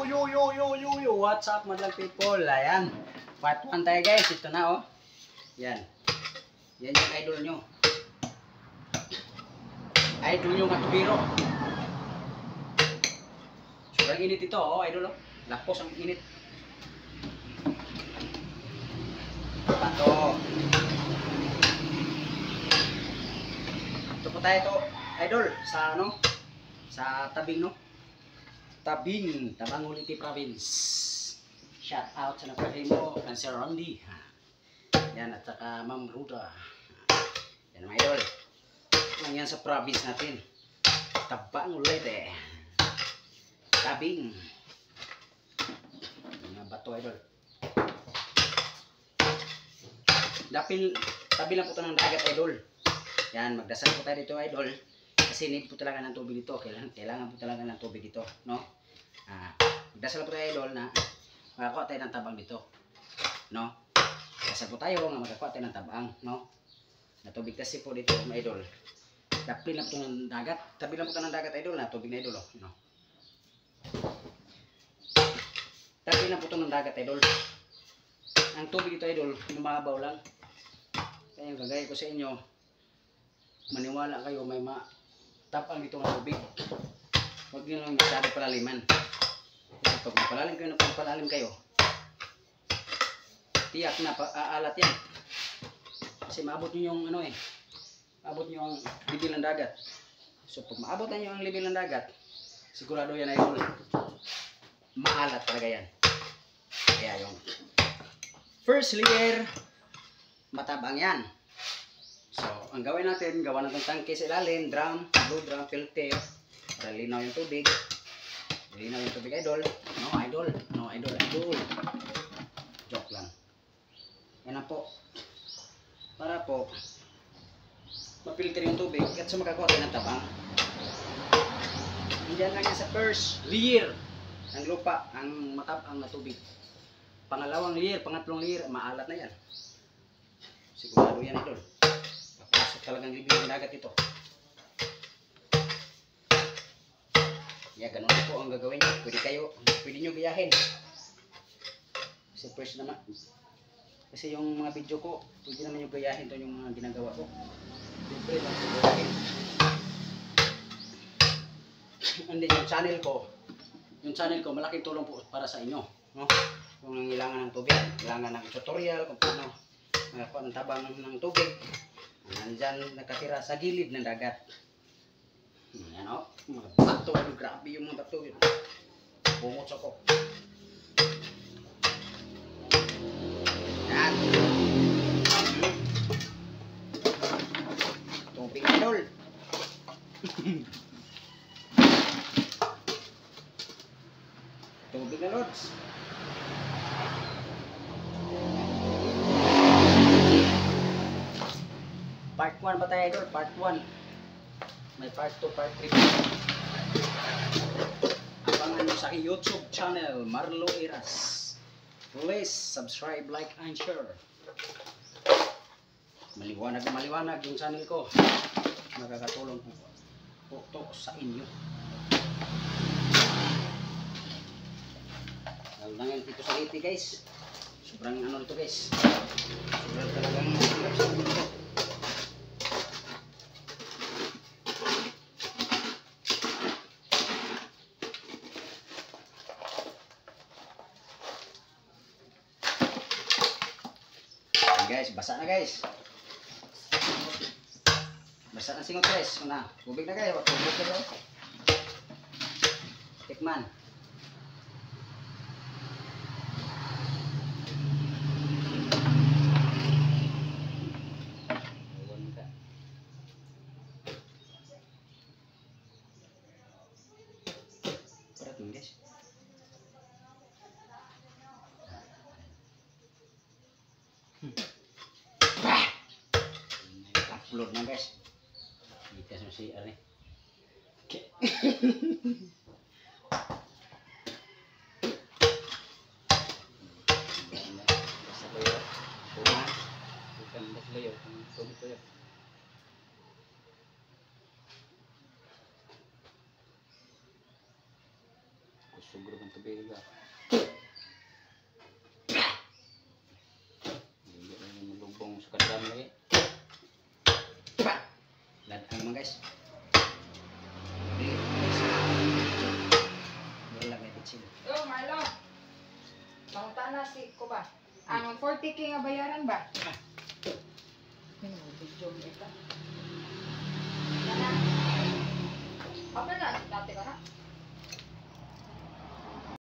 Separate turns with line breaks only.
Yo, what's up madlang people? Ayan, part 1 tayo guys. Ito na oh. Yan. Yan yung idol nyo. Idol nyo nga tubiro. Sobrang init ito oh, idol oh. Lapos ang init. Pato. Ito po tayo to, idol, sa ano? Sa tabing no? Tabing, Tabangulitti Province. Shout out sa napatay mo, Sir Randy. Yan, at saka Ma'am Ruda. Yan mga idol. Lang yan sa province natin. Tabangulitti. Tabing. Mga bato idol. Tabi lang po ito ng dagat idol. Yan, magdasal po tayo dito idol. Kasi need po talaga ng tubig dito. Kailangan po talaga ng tubig dito. No? Magdasal po tayo idol na makakuha tayo ng tabang dito. No? Dasal po tayo nga makakuha tayo ng tabang. No? Na tubig kasi po dito mga idol. Tabi lang po ito ng dagat. Tabi lang po ito ng dagat idol na tubig na idol. Oh. No? Tabi lang po ito ng dagat idol. Ang tubig dito idol, lumabaw lang. Kaya yung gagaya ko sa inyo, maniwala kayo may matapang dito ng tubig. Huwag nyo lang masyado palaliman. Pag palalim kayo na pagpalalim kayo, tiyak na aalat yan. Kasi maabot nyo yung ano maabot nyo ang libil ng dagat. So pag maabot na nyo ang libil ng dagat, sigurado yan ay maalat talaga yan. Kaya yung first layer, matabang yan. So, ang gawin natin, gawa natin tangke sa ilalim, drum, blue drum, filter, para linaw yung tubig. Linaw yung tubig, idol. No, idol. No, idol, idol. Joke lang. Yan na po. Para po, mapilter yung tubig at sumakakuha tayo ng tabang. Diyan lang yan sa first layer ng lupa, ang matabang na tubig. Pangalawang layer, pangatlong layer, maalat na yan. Sigurado yan idol. Papasok talagang libil ng dagat ito. Yeah, ganun po ang gagawin nyo. Pwede nyo gayahin. Kasi first naman. Kasi yung mga video ko, pwede naman yung gayahin to yung mga ginagawa ko. Libre lang po gayahin. And then yung channel ko, malaking tulong po para sa inyo. No? Kung kailangan ng tubig, kailangan ng tutorial, kung paano makakuha ng tabang ng tubig. Nandyan nakatira sa gilid ng dagat. Ayan o, mga bato, grabe yung mga bato yun. Bungot ako. Yan. Tubig idol. Tubig na lods. Part 1 ba tayo idol? Part 1. May part 2, part 3. Abangan nyo sa YouTube channel, Marlo Eras. Please subscribe, like, and share. Maliwanag na maliwanag yung channel ko. Magkakatulong po ito sa inyo. Langan dito sa Liti guys. Sobrang ano ito guys. Sobrang talagang hirap sa ito. Guys, basa na guys. Basa na singot guys. Una, tubig na kayo. Tubig na kayo. Tikman. Berat nih guys. Upload na guys. Ikas mo si Arne. Sugro ng tubig ah. Hindi na yung malubong sa kadram lagi. Ladang naman guys. Wala may pitsin.
Oh, Marlon. Pangunta na si ko ba? Ang 40K nga bayaran ba? Ano mo, video mo ito? Yana. Apa na?